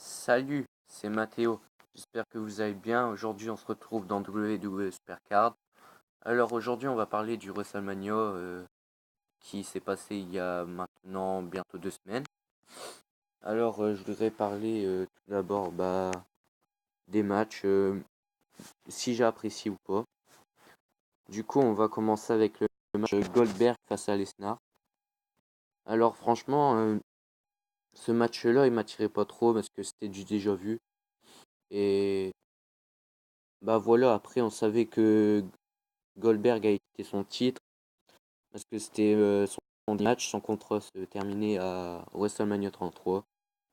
Salut, c'est Mathéo. J'espère que vous allez bien. Aujourd'hui, on se retrouve dans WWE Supercard. Alors aujourd'hui, on va parler du WrestleMania qui s'est passé il y a maintenant bientôt 2 semaines. Alors, je voudrais parler tout d'abord des matchs, si j'ai apprécié ou pas. Du coup, on va commencer avec le match Goldberg face à Lesnar. Alors franchement, ce match-là, il m'attirait pas trop parce que c'était du déjà vu. Et bah voilà, après on savait que Goldberg a été son titre parce que c'était son match, son contrat se terminait à WrestleMania 33.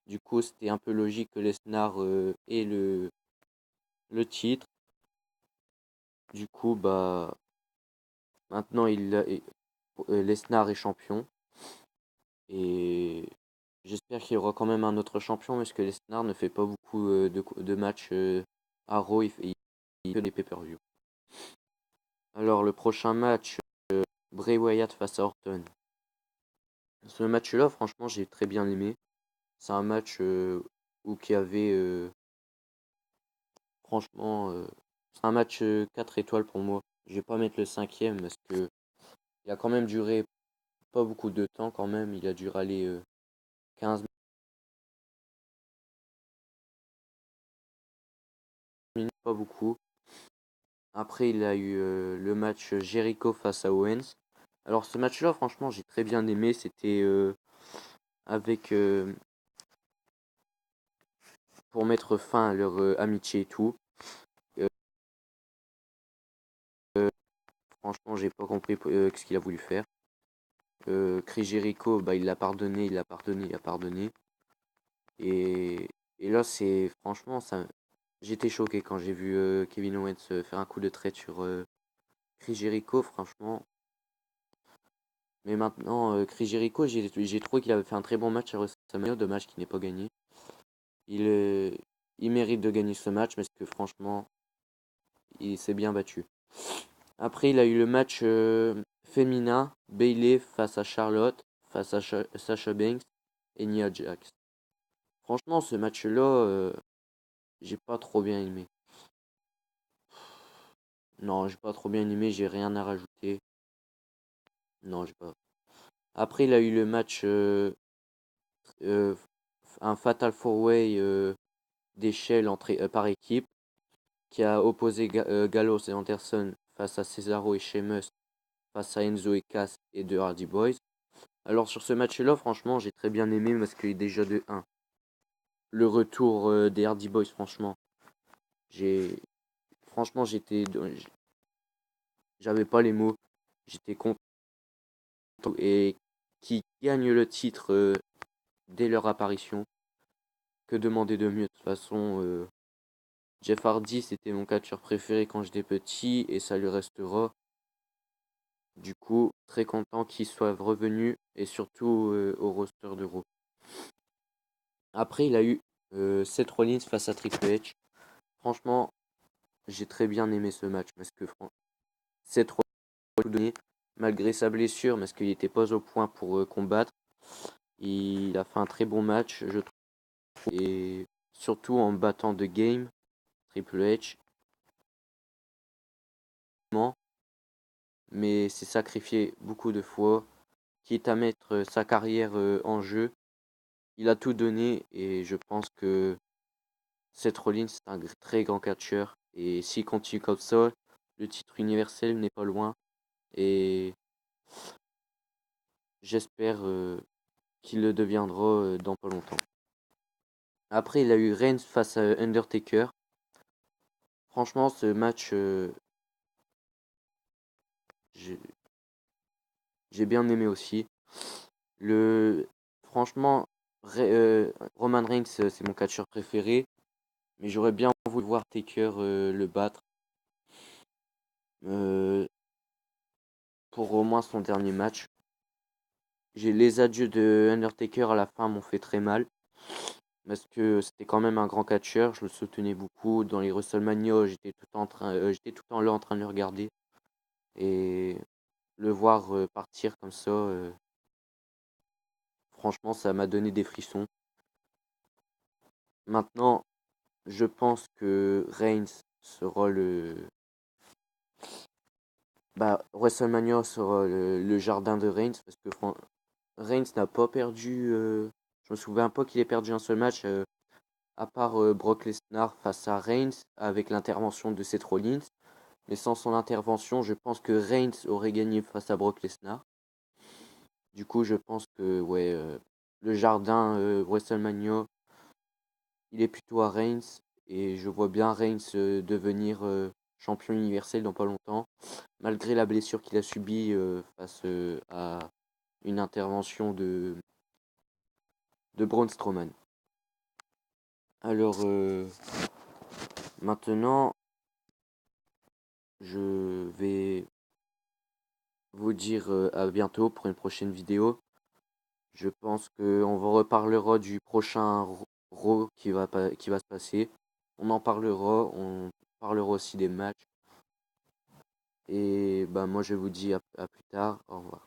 Du coup, c'était un peu logique que Lesnar ait le titre. Du coup, bah maintenant Lesnar est champion et j'espère qu'il y aura quand même un autre champion parce que Lesnar ne fait pas beaucoup de matchs à Raw, il fait que des pay-per-view. Alors le prochain match, Bray Wyatt face à Orton. Ce match-là, franchement, j'ai très bien aimé. C'est un match où qui avait franchement c'est un match 4 étoiles pour moi. Je vais pas mettre le cinquième parce que il a quand même duré pas beaucoup de temps quand même. Il a dû aller 15 minutes, pas beaucoup. Après, il a eu le match Jericho face à Owens. Alors ce match-là, franchement, j'ai très bien aimé. C'était avec pour mettre fin à leur amitié et tout. Euh, Franchement, j'ai pas compris ce qu'il a voulu faire. Chris Jericho, bah, il l'a pardonné, il l'a pardonné, il a pardonné. Et, et là, c'est franchement, ça, j'étais choqué quand j'ai vu Kevin Owens faire un coup de trait sur Chris Jericho, franchement. Mais maintenant, Chris Jericho, j'ai trouvé qu'il avait fait un très bon match à WrestleMania, dommage qu'il n'ait pas gagné. Il, euh, il mérite de gagner ce match parce que franchement, il s'est bien battu. Après, il a eu le match féminin, Bayley face à Charlotte, face à Sasha Banks et Nia Jax. Franchement, ce match-là, j'ai pas trop bien aimé. Non, j'ai pas trop bien aimé, j'ai rien à rajouter. Non, j'ai pas. Après, il a eu le match, euh, un Fatal 4-Way d'échelle par équipe, qui a opposé Gallows et Anderson face à Cesaro et Sheamus, face à Enzo et Cass et The Hardy Boys. Alors sur ce match-là, franchement, j'ai très bien aimé parce qu'il est déjà de 1. Le retour des Hardy Boys, franchement, j'ai, franchement, j'avais pas les mots, j'étais content et qui gagne le titre dès leur apparition. Que demander de mieux? De toute façon, Jeff Hardy, c'était mon catcheur préféré quand j'étais petit et ça lui restera. Du coup, très content qu'il soit revenu et surtout au roster de Raw. Après, il a eu Seth Rollins face à Triple H. Franchement, j'ai très bien aimé ce match parce que Seth Rollins a tout donné malgré sa blessure, parce qu'il n'était pas au point pour combattre. Il a fait un très bon match, je trouve, et surtout en battant de game Triple H. Mais s'est sacrifié beaucoup de fois, quitte à mettre sa carrière en jeu. Il a tout donné et je pense que Seth Rollins c'est un très grand catcheur et s'il continue comme ça, le titre universel n'est pas loin et j'espère qu'il le deviendra dans pas longtemps. Après, il a eu Reigns face à Undertaker. Franchement, ce match, j'ai j'ai bien aimé aussi. Le, franchement, Roman Reigns, c'est mon catcheur préféré. Mais j'aurais bien voulu voir Taker le battre euh, pour au moins son dernier match. Les adieux de Undertaker à la fin m'ont fait très mal. Parce que c'était quand même un grand catcheur, je le soutenais beaucoup. Dans les WrestleMania, j'étais tout le temps là en train de le regarder. Et le voir partir comme ça, franchement, ça m'a donné des frissons. Maintenant, je pense que Reigns sera WrestleMania sera le jardin de Reigns parce que Reigns n'a pas perdu. Je me souviens pas qu'il ait perdu un seul match à part Brock Lesnar face à Reigns avec l'intervention de Seth Rollins. Mais sans son intervention, je pense que Reigns aurait gagné face à Brock Lesnar. Du coup, je pense que ouais, le jardin WrestleMania, il est plutôt à Reigns et je vois bien Reigns devenir champion universel dans pas longtemps, malgré la blessure qu'il a subie face à une intervention de Braun Strowman. Alors maintenant, je vais vous dire à bientôt pour une prochaine vidéo. Je pense qu'on reparlera du prochain Raw qui va se passer. On parlera aussi des matchs. Et bah moi je vous dis à plus tard. Au revoir.